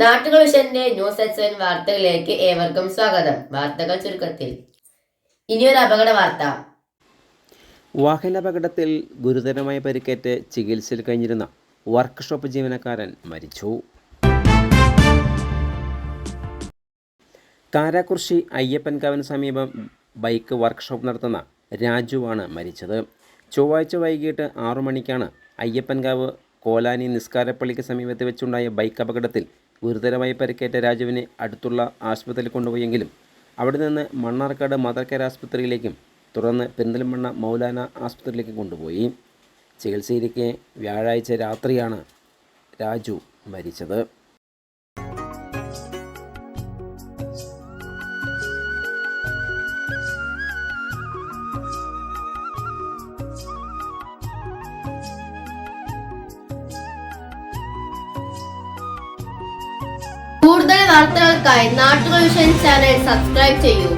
നാട്ടുകൾ വിഷന്റെ news എക്സ്എൻ വാർത്തകളിലേക്ക് ഏവർക്കും സ്വാഗതം. വാർത്തകൾ ചുരുക്കത്തിൽ. ഇനിയൊരു അപകട വാർത്ത. വാഹനാപകടത്തിൽ ഗുരുതരമായി പരിക്കേറ്റ് ചികിത്സയിൽ കഴിഞ്ഞിരുന്ന വർക്ക്ഷോപ്പ് ജീവനക്കാരൻ മരിച്ചു. കാരാകുർശി അയ്യപ്പൻകാവിന് സമീപം ബൈക്ക് വർക്ക്ഷോപ്പ് നടത്തുന്ന രാജുവാണ് മരിച്ചത്. ചൊവ്വാഴ്ച വൈകിട്ട് 6 മണിക്കാണ് അയ്യപ്പൻകാവ് കോലാനി നിസ്കാരപ്പള്ളിക്ക് സമീപത്ത് വെച്ചുണ്ടായ ബൈക്ക് അപകടത്തിൽ ഗുരുതരമായി പരിക്കേറ്റ രാജുവിനെ അടുത്തുള്ള ആശുപത്രിയിൽ കൊണ്ടുപോയെങ്കിലും അവിടെ നിന്ന് മണ്ണാർക്കാട് മദർ കെയർ ആശുപത്രിയിലേക്കും തുടർന്ന് പെരിന്തൽമണ്ണ മൗലാന ആശുപത്രിയിലേക്കും കൊണ്ടുപോയി. ചികിത്സയിലിരിക്കെ വ്യാഴാഴ്ച രാത്രിയാണ് രാജു മരിച്ചത്. കൂടുതൽ വാർത്തകൾക്കായി നാട്ടുകൾ വിഷൻ ചാനൽ സബ്സ്ക്രൈബ് ചെയ്യൂ.